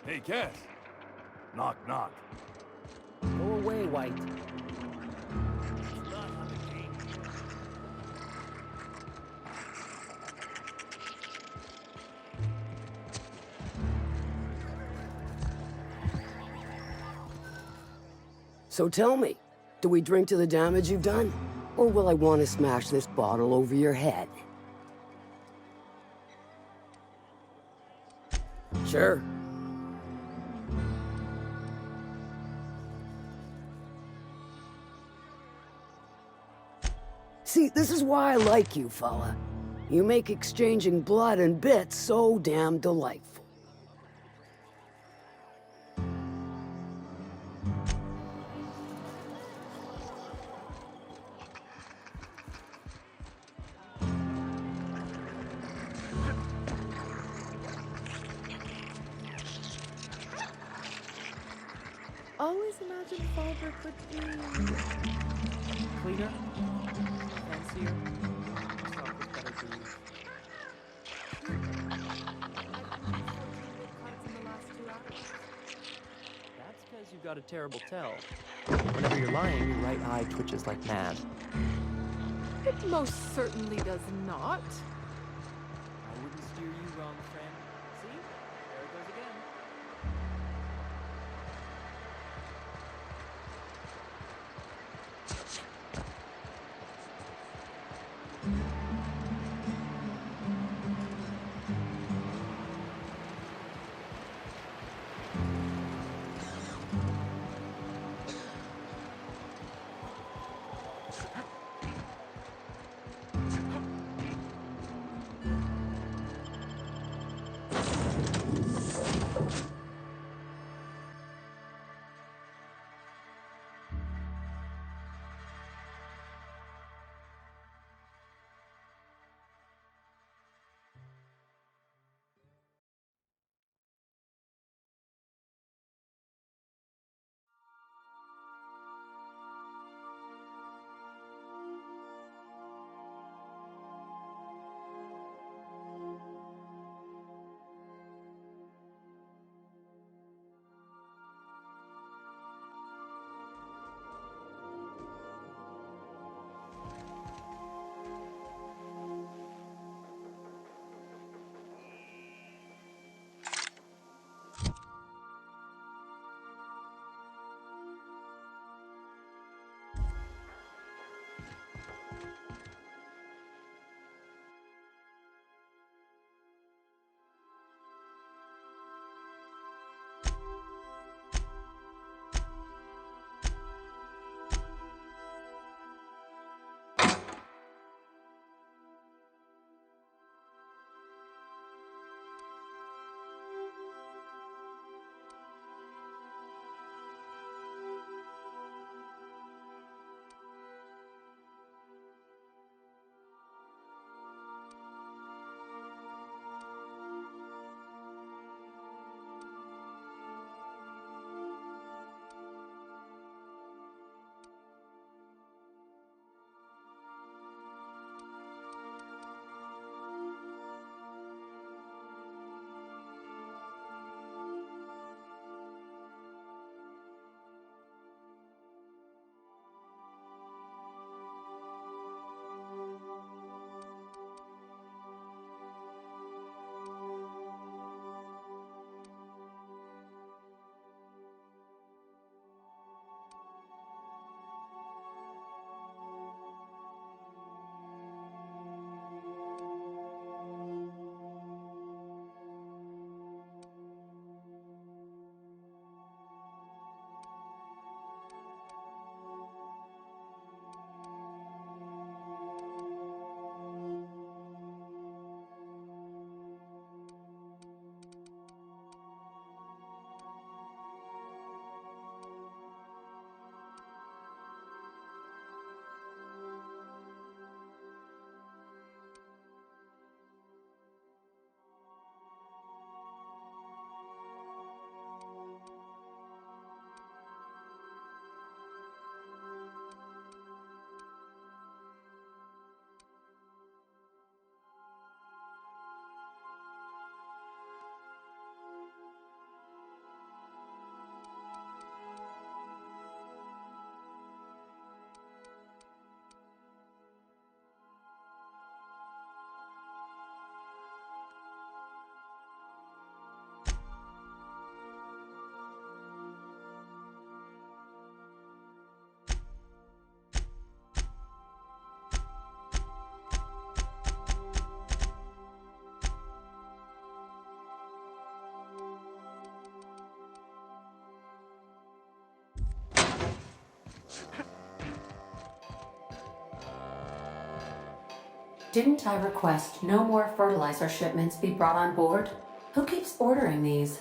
Hey, Cass. Knock, knock. Go away, White. So tell me, do we drink to the damage you've done? Or will I want to smash this bottle over your head? Sure. See, this is why I like you, fella. You make exchanging blood and bits so damn delightful. Always imagined Falbrook would be cleaner, fancier. Stock was better breed. That's because you got a terrible tell. Whenever you're lying, your right eye twitches like mad. It most certainly does not. I wouldn't steer you wrong, friend. See? There it goes again. Didn't I request no more fertilizer shipments be brought on board? Who keeps ordering these?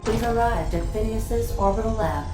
We've arrived at Phineas's orbital lab.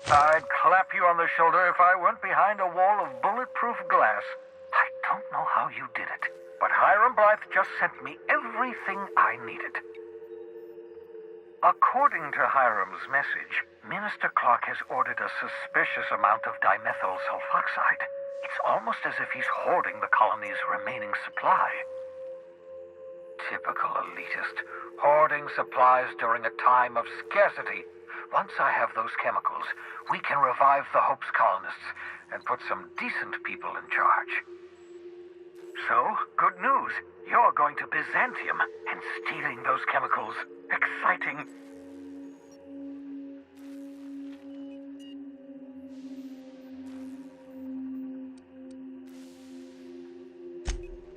I'd clap you on the shoulder if I weren't behind a wall of bulletproof glass. I don't know how you did it, but Hiram Blythe just sent me everything I needed. According to Hiram's message, Minister Clark has ordered a suspicious amount of dimethyl sulfoxide. It's almost as if he's hoarding the colony's remaining supply. Typical elitist, hoarding supplies during a time of scarcity. Once I have those chemicals, we can revive the Hope's colonists and put some decent people in charge. So, good news. You're going to Byzantium and stealing those chemicals. Exciting.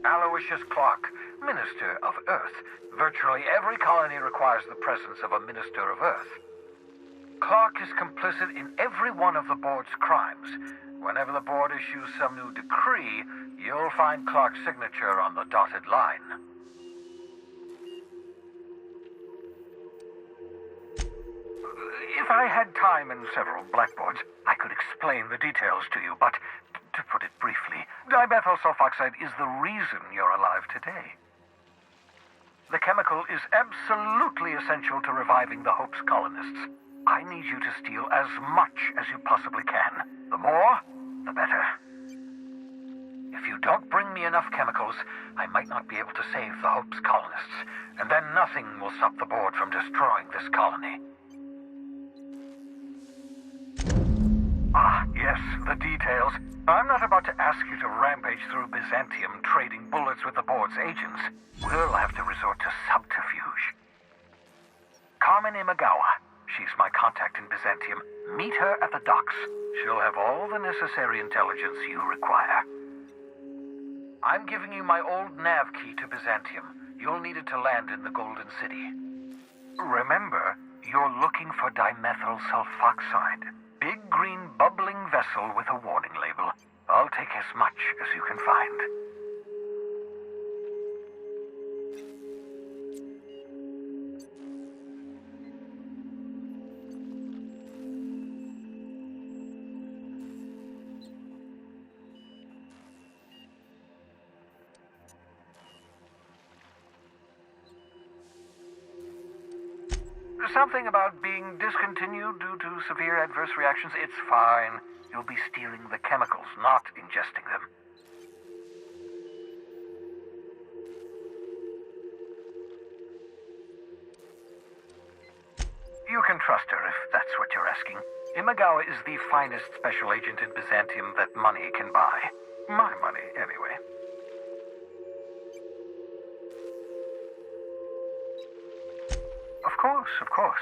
Aloysius Clark, Minister of Earth. Virtually every colony requires the presence of a Minister of Earth. Clark is complicit in every one of the board's crimes. Whenever the board issues some new decree, you'll find Clark's signature on the dotted line. If I had time and several blackboards, I could explain the details to you, but to put it briefly, dimethyl sulfoxide is the reason you're alive today. The chemical is absolutely essential to reviving the Hope's colonists. I need you to steal as much as you possibly can. The more, the better. If you don't bring me enough chemicals, I might not be able to save the Hope's colonists, and then nothing will stop the board from destroying this colony. Ah, yes, the details. I'm not about to ask you to rampage through Byzantium trading bullets with the board's agents. We'll have to resort to subterfuge. Carmen Imagawa. She's my contact in Byzantium. Meet her at the docks. She'll have all the necessary intelligence you require. I'm giving you my old nav key to Byzantium. You'll need it to land in the Golden City. Remember, you're looking for dimethyl sulfoxide. Big green bubbling vessel with a warning label. I'll take as much as you can find. Something about being discontinued due to severe adverse reactions. It's fine. You'll be stealing the chemicals, not ingesting them. You can trust her if that's what you're asking. Imagawa is the finest special agent in Byzantium that money can buy. My money, anyway. Of course, of course.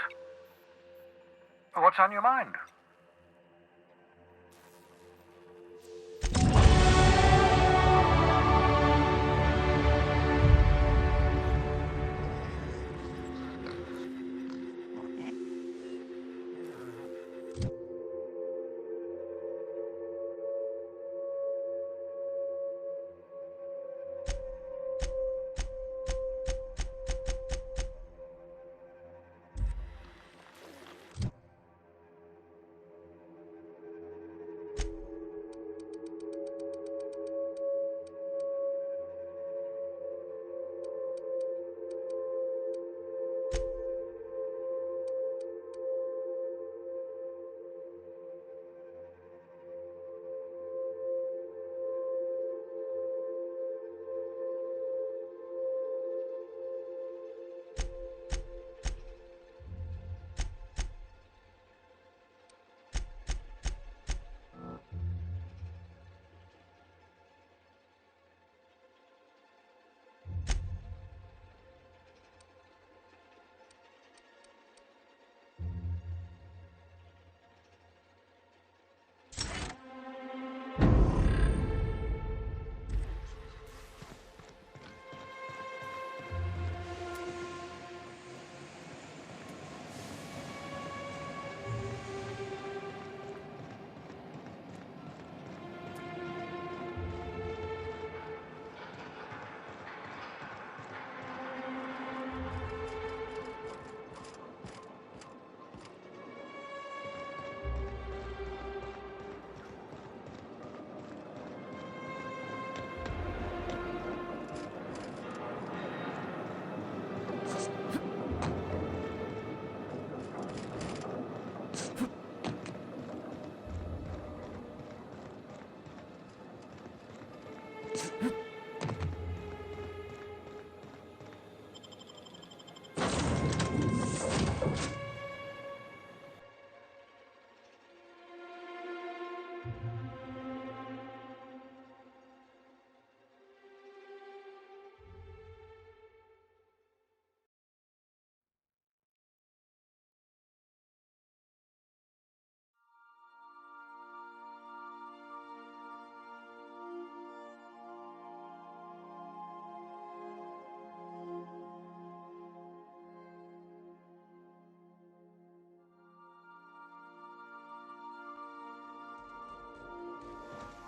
What's on your mind?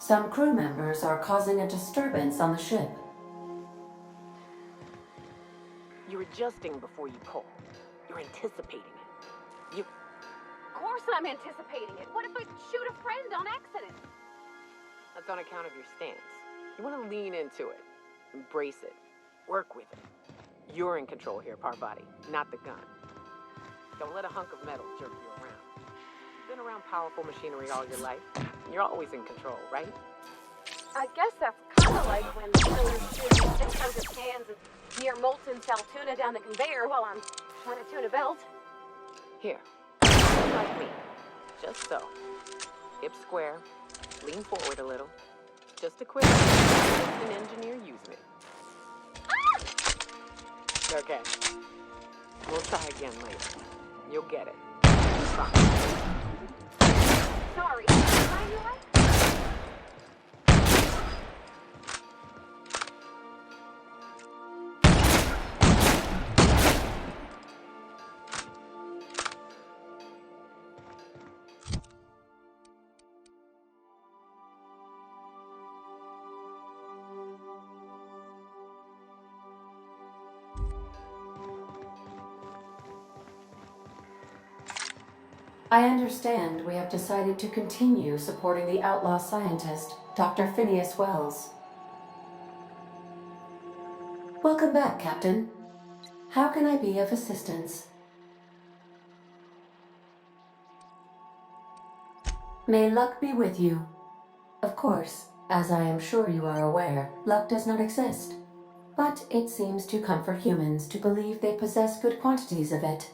Some crew members are causing a disturbance on the ship. You're adjusting before you pull. You're anticipating it. You... Of course I'm anticipating it. What if I shoot a friend on accident? That's on account of your stance. You want to lean into it. Embrace it. Work with it. You're in control here, Parvati, not the gun. Don't let a hunk of metal jerk you around. You've been around powerful machinery all your life. You're always in control, right? I guess that's kind of like when sailors shooting 600 cans of near molten sal tuna down the conveyor while I'm trying to tune a belt. Here. Like me. Just so. Hip square. Lean forward a little. Just a quick an engineer using it. Ah! Okay. We'll try again later. You'll get it. Fine. Sorry, am I right? I understand we have decided to continue supporting the outlaw scientist, Dr. Phineas Wells. Welcome back, Captain. How can I be of assistance? May luck be with you. Of course, as I am sure you are aware, luck does not exist. But it seems to comfort humans to believe they possess good quantities of it.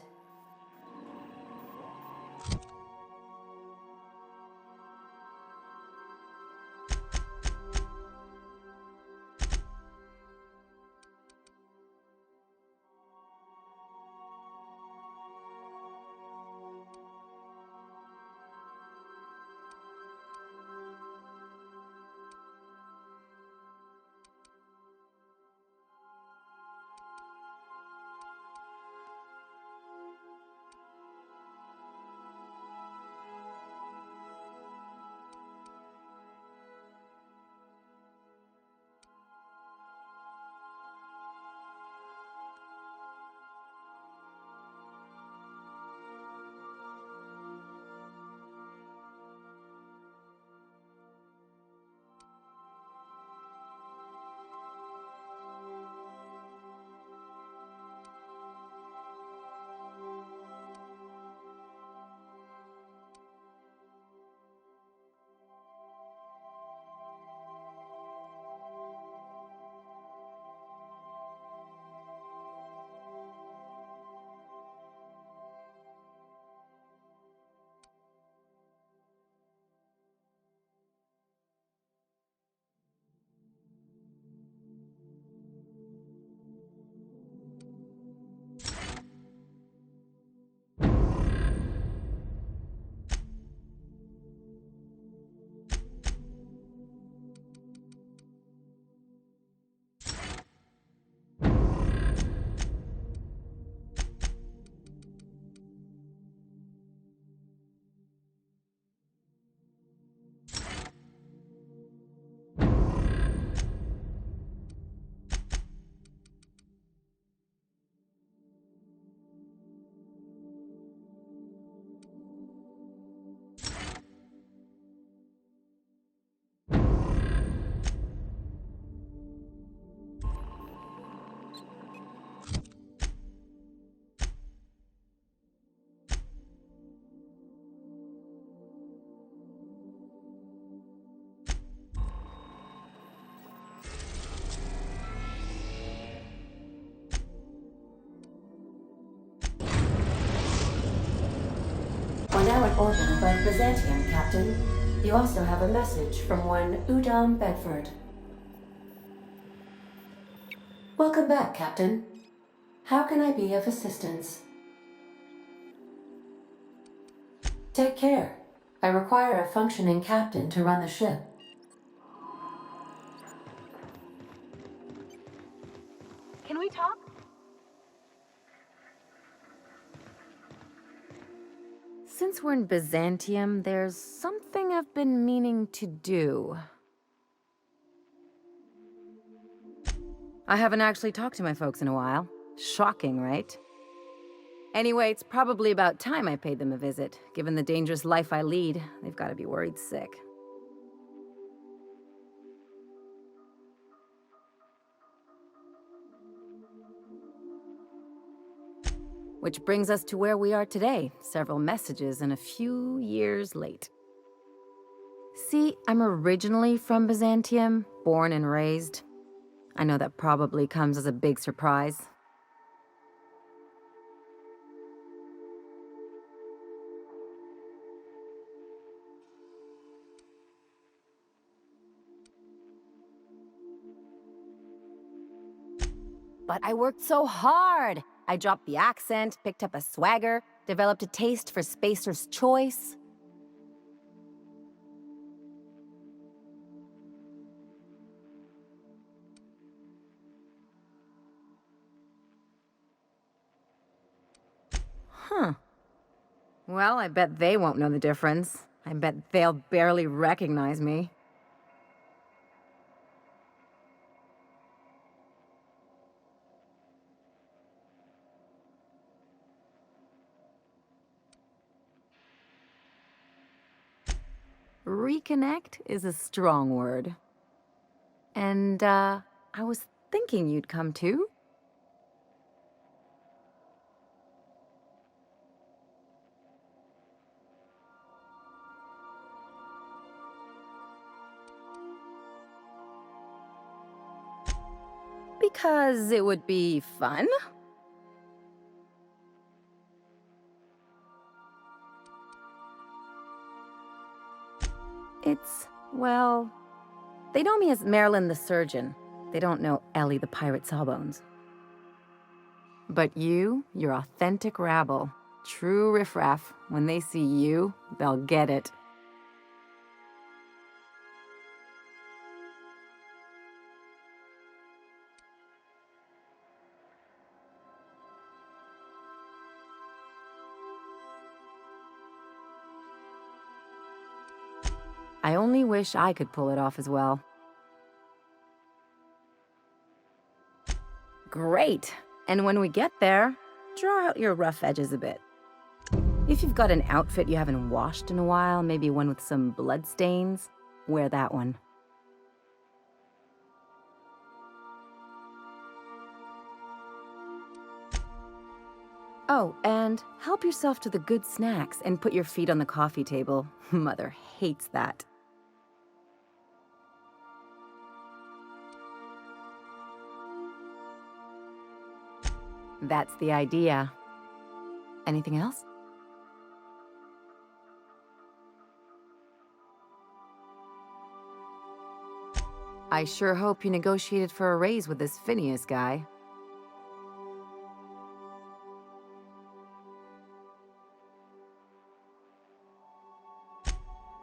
We're now in orbit above Byzantium, Captain. You also have a message from one Udom Bedford. Welcome back, Captain. How can I be of assistance? Take care. I require a functioning captain to run the ship. Can we talk? Since we're in Byzantium, there's something I've been meaning to do. I haven't actually talked to my folks in a while. Shocking, right? Anyway, it's probably about time I paid them a visit. Given the dangerous life I lead, they've got to be worried sick. Which brings us to where we are today, several messages and a few years late. See, I'm originally from Byzantium, born and raised. I know that probably comes as a big surprise. But I worked so hard! I dropped the accent, picked up a swagger, developed a taste for Spacer's Choice. Huh. Well, I bet they won't know the difference. I bet they'll barely recognize me. Reconnect is a strong word. And, I was thinking you'd come too. Because it would be fun? Well, they know me as Marilyn the Surgeon. They don't know Ellie the Pirate Sawbones. But you're authentic rabble. True riffraff. When they see you, they'll get it. I only wish I could pull it off as well. Great! And when we get there, draw out your rough edges a bit. If you've got an outfit you haven't washed in a while, maybe one with some blood stains, wear that one. Oh, and help yourself to the good snacks and put your feet on the coffee table. Mother hates that. That's the idea. Anything else? I sure hope you negotiated for a raise with this Phineas guy.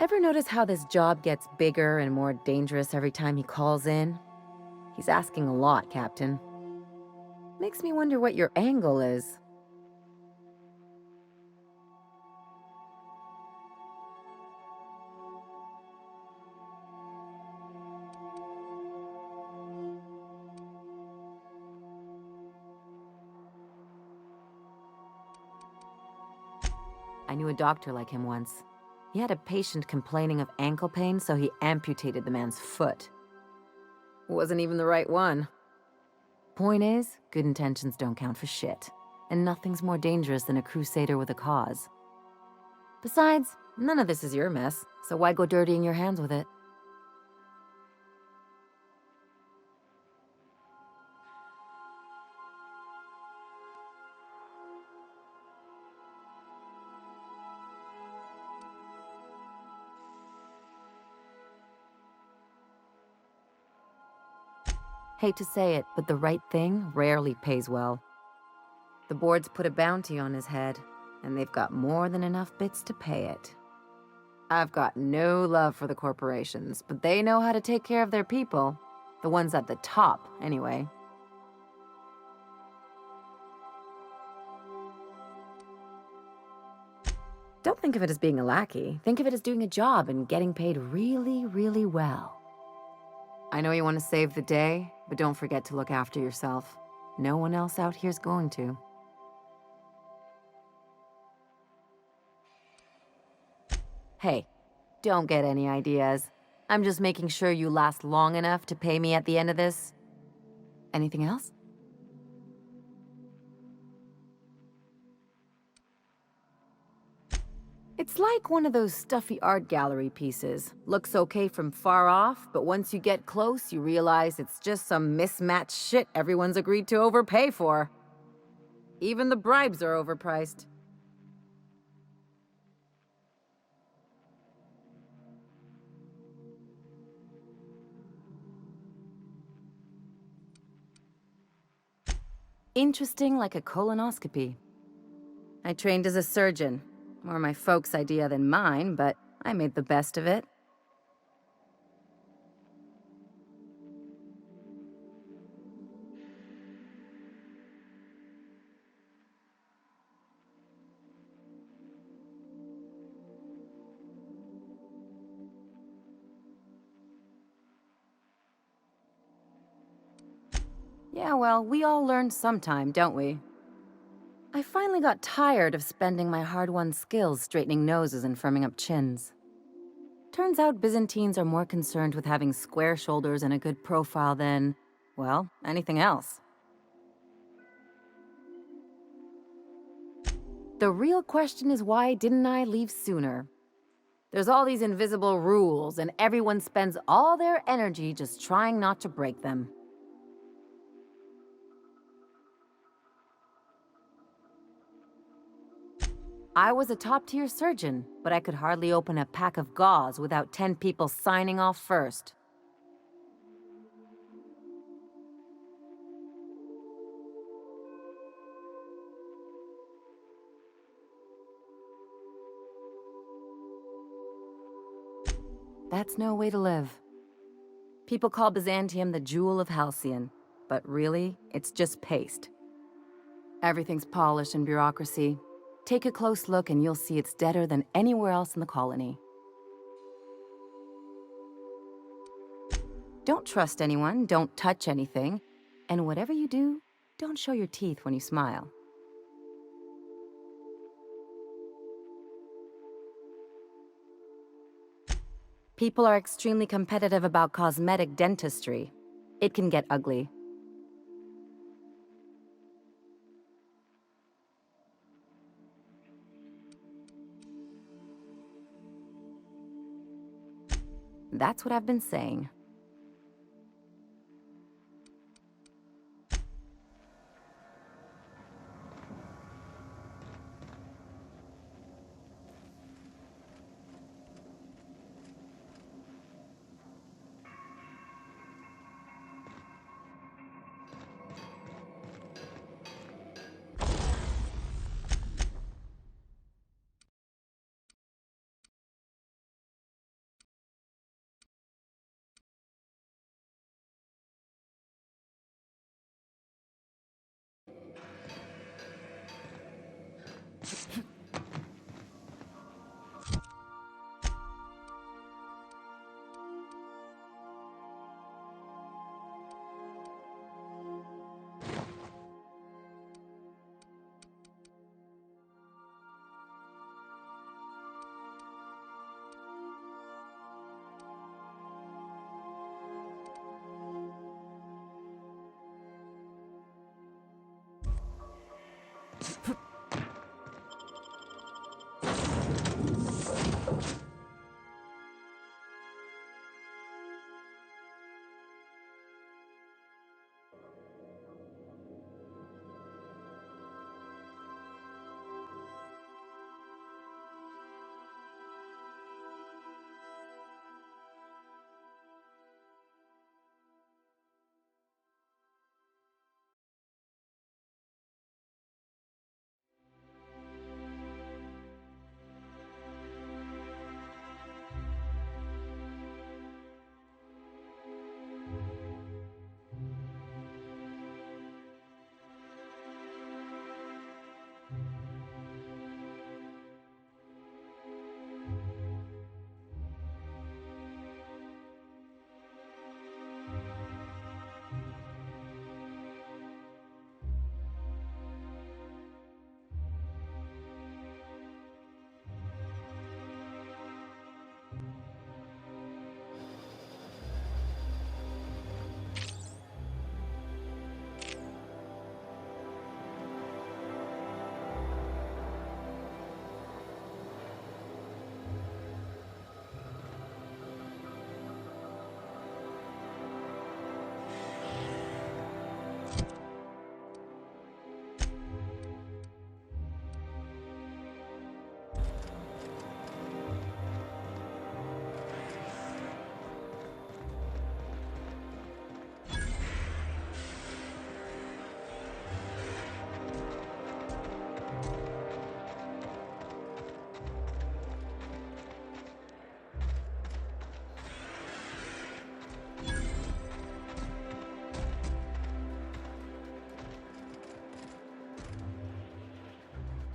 Ever notice how this job gets bigger and more dangerous every time he calls in? He's asking a lot, Captain. Makes me wonder what your angle is. I knew a doctor like him once. He had a patient complaining of ankle pain, so he amputated the man's foot. Wasn't even the right one. Point is, good intentions don't count for shit. And nothing's more dangerous than a crusader with a cause. Besides, none of this is your mess, so why go dirtying your hands with it? Hate to say it, but the right thing rarely pays well. The board's put a bounty on his head, and they've got more than enough bits to pay it. I've got no love for the corporations, but they know how to take care of their people. The ones at the top, anyway. Don't think of it as being a lackey. Think of it as doing a job and getting paid really, really well. I know you want to save the day, but don't forget to look after yourself. No one else out here's going to. Hey, don't get any ideas. I'm just making sure you last long enough to pay me at the end of this. Anything else? It's like one of those stuffy art gallery pieces. Looks okay from far off, but once you get close, you realize it's just some mismatched shit everyone's agreed to overpay for. Even the bribes are overpriced. Interesting like a colonoscopy. I trained as a surgeon. More my folks' idea than mine, but I made the best of it. Yeah, well, we all learn sometime, don't we? I finally got tired of spending my hard-won skills straightening noses and firming up chins. Turns out Byzantines are more concerned with having square shoulders and a good profile than, well, anything else. The real question is why didn't I leave sooner? There's all these invisible rules, and everyone spends all their energy just trying not to break them. I was a top-tier surgeon, but I could hardly open a pack of gauze without 10 people signing off first. That's no way to live. People call Byzantium the jewel of Halcyon, but really, it's just paste. Everything's polished and bureaucracy. Take a close look and you'll see it's deader than anywhere else in the colony. Don't trust anyone, don't touch anything, and whatever you do, don't show your teeth when you smile. People are extremely competitive about cosmetic dentistry. It can get ugly. That's what I've been saying.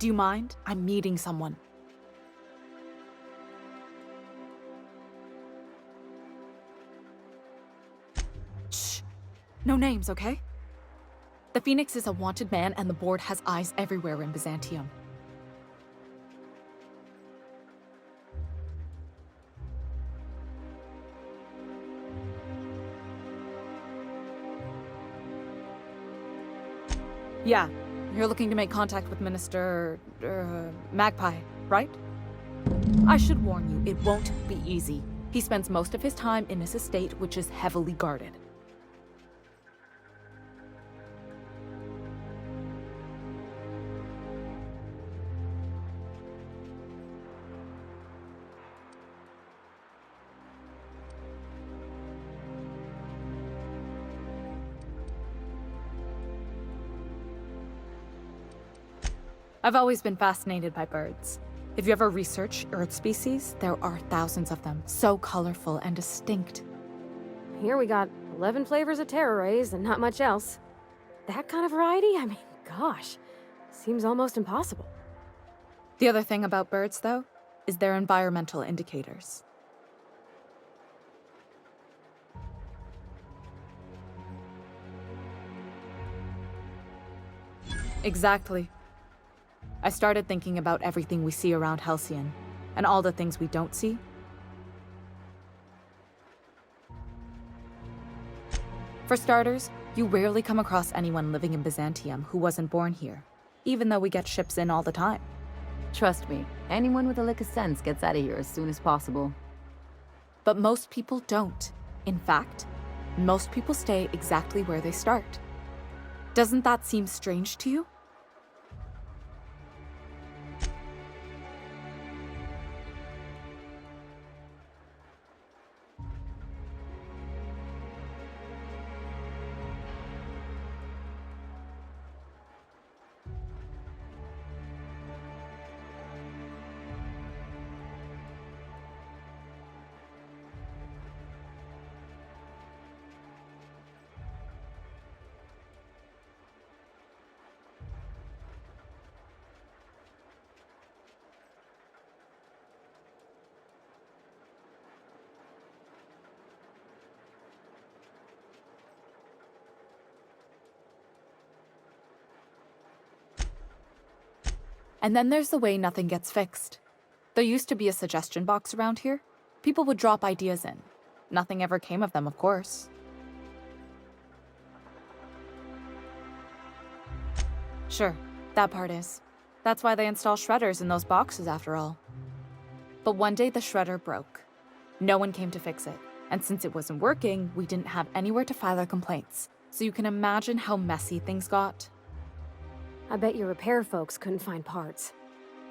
Do you mind? I'm meeting someone. Shh. No names, okay? The Phoenix is a wanted man, and the board has eyes everywhere in Byzantium. Yeah, you're looking to make contact with Minister... Magpie, right? I should warn you, it won't be easy. He spends most of his time in his estate, which is heavily guarded. I've always been fascinated by birds. If you ever research Earth species, there are thousands of them, so colorful and distinct. Here we got 11 flavors of terror rays and not much else. That kind of variety? I mean, gosh, seems almost impossible. The other thing about birds, though, is their environmental indicators. Exactly. I started thinking about everything we see around Halcyon, and all the things we don't see. For starters, you rarely come across anyone living in Byzantium who wasn't born here, even though we get ships in all the time. Trust me, anyone with a lick of sense gets out of here as soon as possible. But most people don't. In fact, most people stay exactly where they start. Doesn't that seem strange to you? And then there's the way nothing gets fixed. There used to be a suggestion box around here. People would drop ideas in. Nothing ever came of them, of course. Sure, that part is. That's why they install shredders in those boxes, after all. But one day the shredder broke. No one came to fix it. And since it wasn't working, we didn't have anywhere to file our complaints. So you can imagine how messy things got. I bet your repair folks couldn't find parts.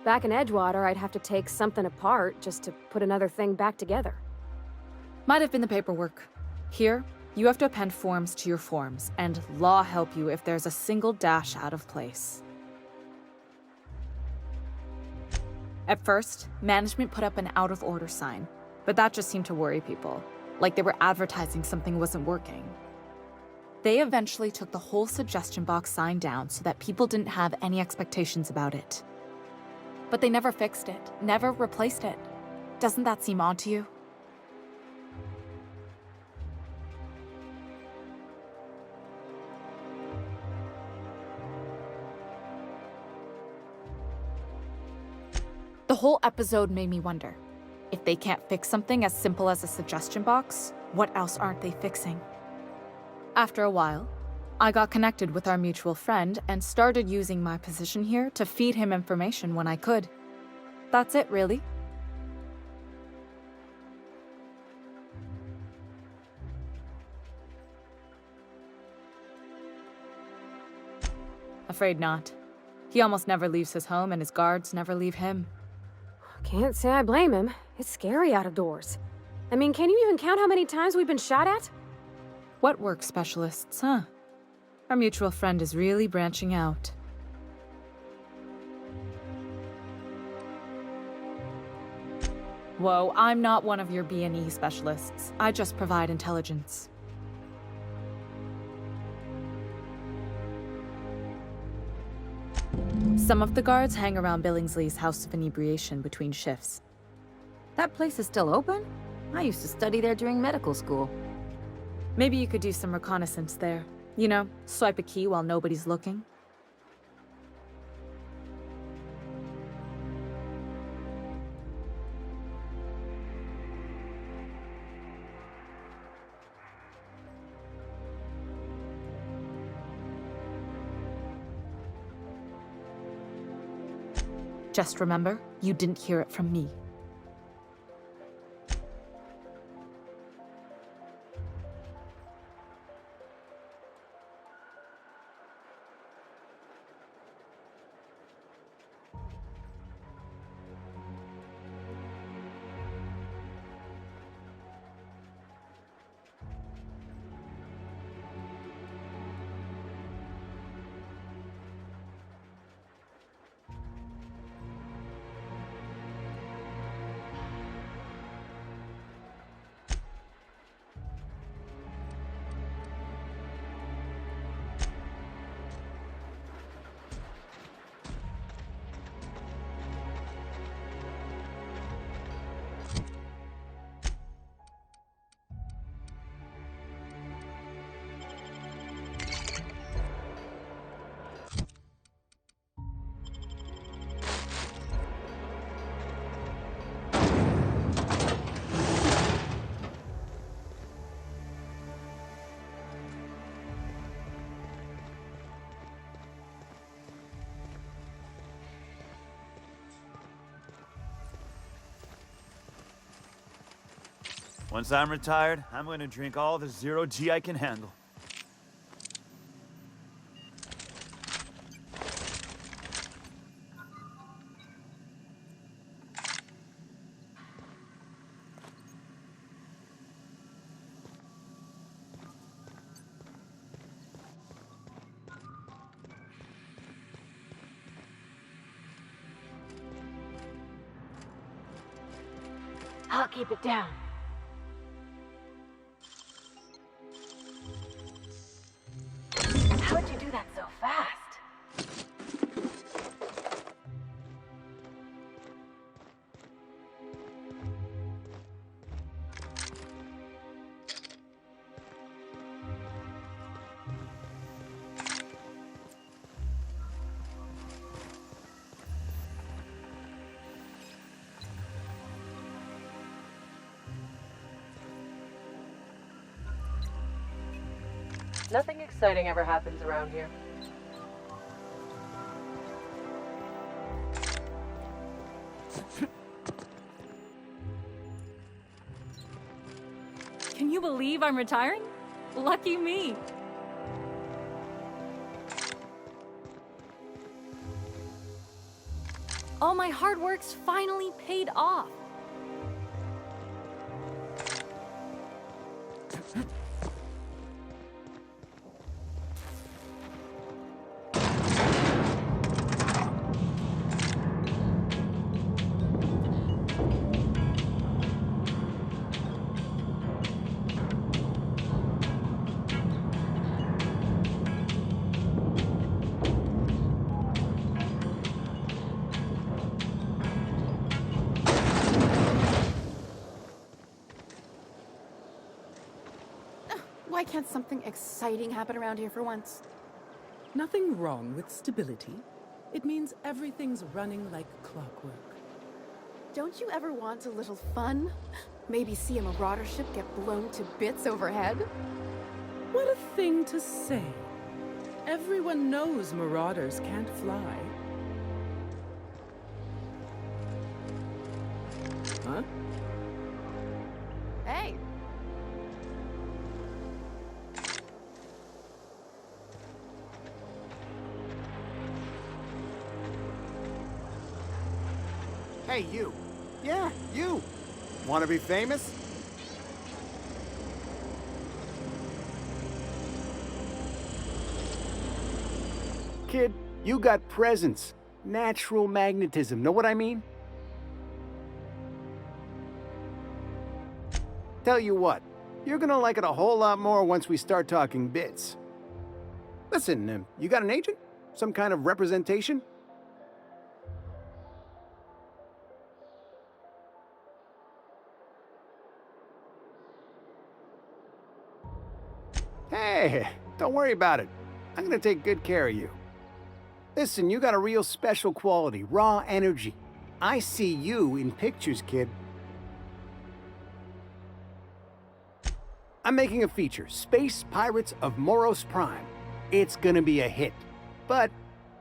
Back in Edgewater, I'd have to take something apart just to put another thing back together. Might have been the paperwork. Here, you have to append forms to your forms, and law help you if there's a single dash out of place. At first, management put up an out-of-order sign, but that just seemed to worry people, like they were advertising something wasn't working. They eventually took the whole suggestion box sign down so that people didn't have any expectations about it. But they never fixed it, never replaced it. Doesn't that seem odd to you? The whole episode made me wonder, if they can't fix something as simple as a suggestion box, what else aren't they fixing? After a while, I got connected with our mutual friend and started using my position here to feed him information when I could. That's it, really. Afraid not. He almost never leaves his home, and his guards never leave him. Can't say I blame him. It's scary out of doors. I mean, can you even count how many times we've been shot at? What work specialists, huh? Our mutual friend is really branching out. Whoa, I'm not one of your B&E specialists. I just provide intelligence. Some of the guards hang around Billingsley's House of Inebriation between shifts. That place is still open? I used to study there during medical school. Maybe you could do some reconnaissance there. You know, swipe a key while nobody's looking. Just remember, you didn't hear it from me. Once I'm retired, I'm gonna drink all the zero G I can handle. I'll keep it down. How'd you do that so fast? Nothing exciting ever happens around here. Can you believe I'm retiring? Lucky me. All my hard work's finally paid off. Why can't something exciting happen around here for once? Nothing wrong with stability. It means everything's running like clockwork. Don't you ever want a little fun? Maybe see a marauder ship get blown to bits overhead? What a thing to say. Everyone knows marauders can't fly. Huh? Hey! Hey, you. Yeah, you. Want to be famous? Kid, you got presence. Natural magnetism. Know what I mean? Tell you what, you're gonna like it a whole lot more once we start talking bits. Listen, you got an agent? Some kind of representation? Hey, don't worry about it. I'm gonna take good care of you. Listen, you got a real special quality, raw energy. I see you in pictures, kid. I'm making a feature, Space Pirates of Moros Prime. It's gonna be a hit. But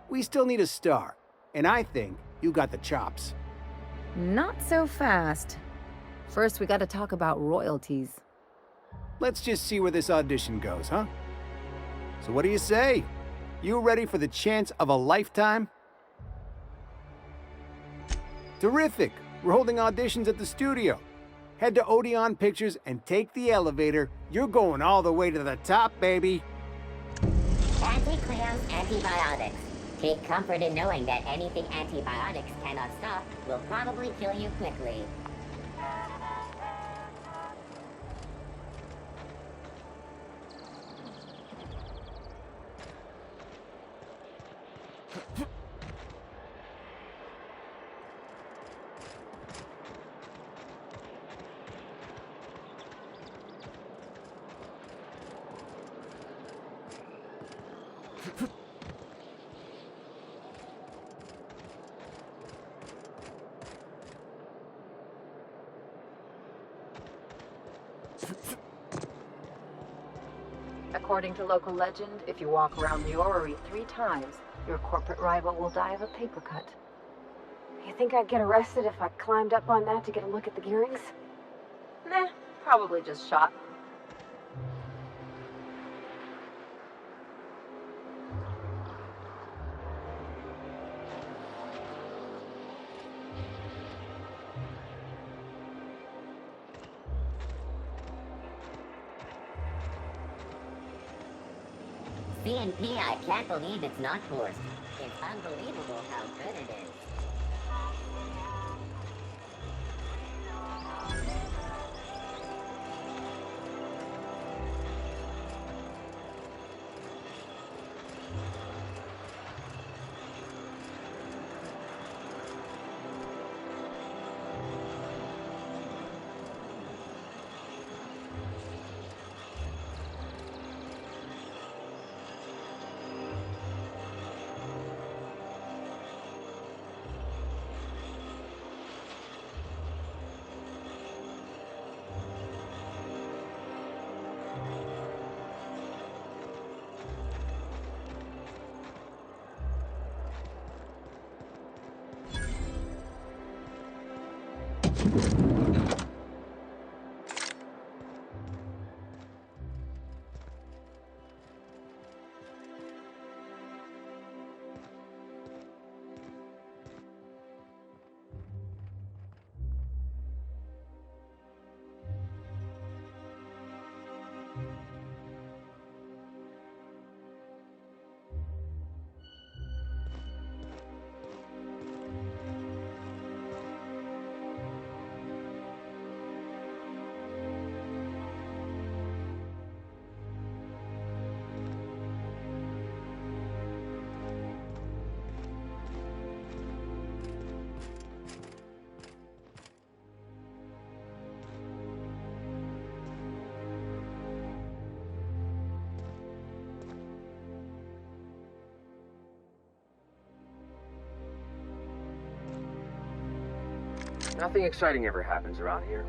we still need a star, and I think you got the chops. Not so fast. First, we gotta talk about royalties. Let's just see where this audition goes, huh? So what do you say? You ready for the chance of a lifetime? Terrific! We're holding auditions at the studio. Head to Odeon Pictures and take the elevator. You're going all the way to the top, baby. Anti-Cleo's antibiotics. Take comfort in knowing that anything antibiotics cannot stop will probably kill you quickly. According to local legend, if you walk around the orrery 3 times, your corporate rival will die of a paper cut. You think I'd get arrested if I climbed up on that to get a look at the gearings? Nah, probably just shot. CNP, I can't believe it's not forced. It's unbelievable how good it is. Nothing exciting ever happens around here.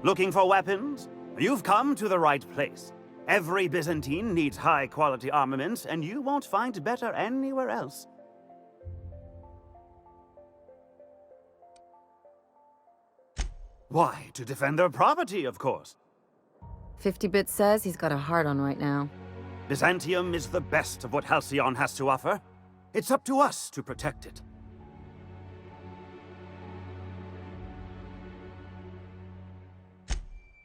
Looking for weapons? You've come to the right place. Every Byzantine needs high-quality armaments, and you won't find better anywhere else. Why, to defend their property, of course. 50-Bit says he's got a hard on right now. Byzantium is the best of what Halcyon has to offer. It's up to us to protect it.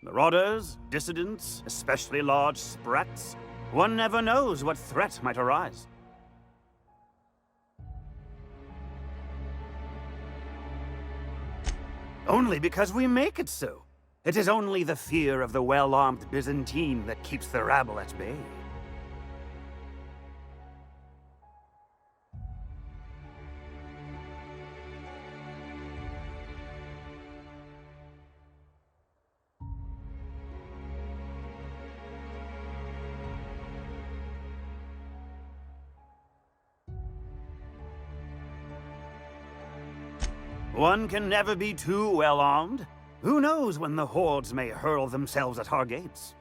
Marauders, dissidents, especially large sprats. One never knows what threat might arise. Only because we make it so. It is only the fear of the well-armed Byzantine that keeps the rabble at bay. One can never be too well armed. Who knows when the hordes may hurl themselves at our gates?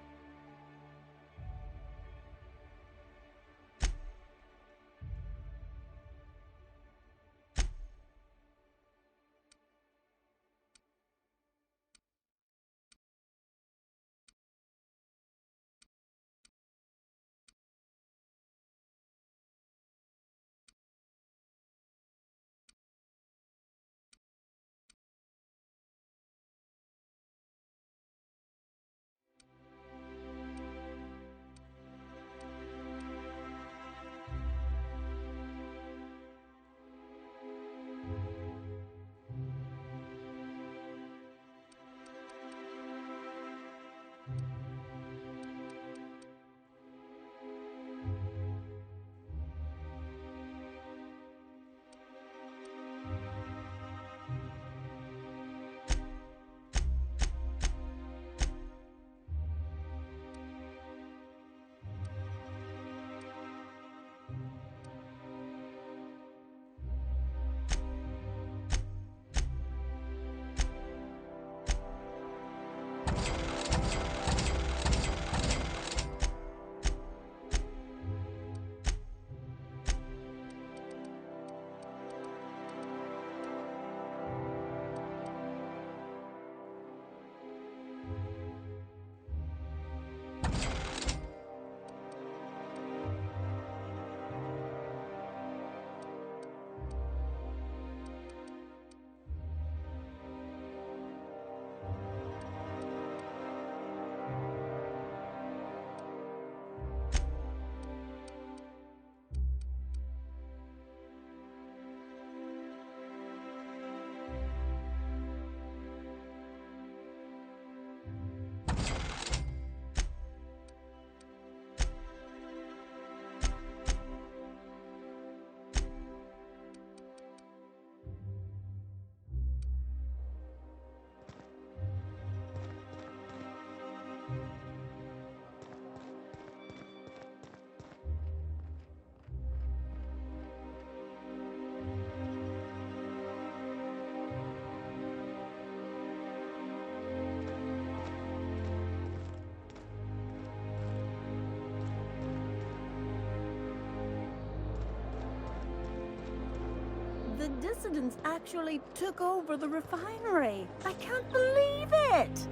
The dissidents actually took over the refinery. I can't believe it!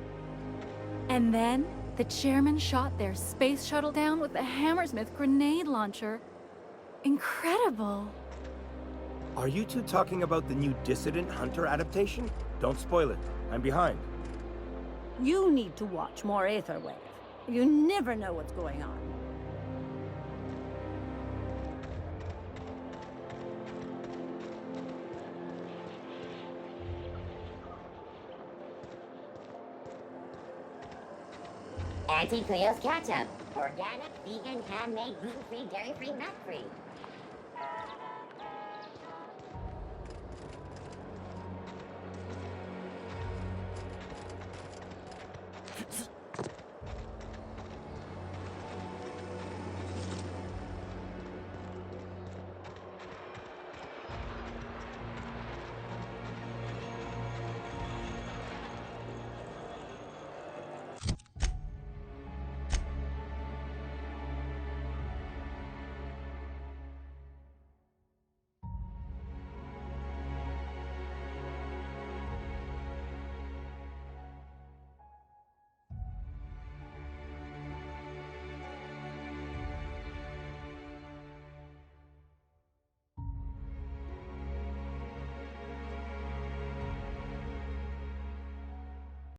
And then, the chairman shot their space shuttle down with the Hammersmith grenade launcher. Incredible. Are you two talking about the new Dissident Hunter adaptation? Don't spoil it. I'm behind. You need to watch more Aetherwave. You never know what's going on. Auntie Cleo's Ketchup. Organic, vegan, handmade, gluten-free, dairy-free, nut-free.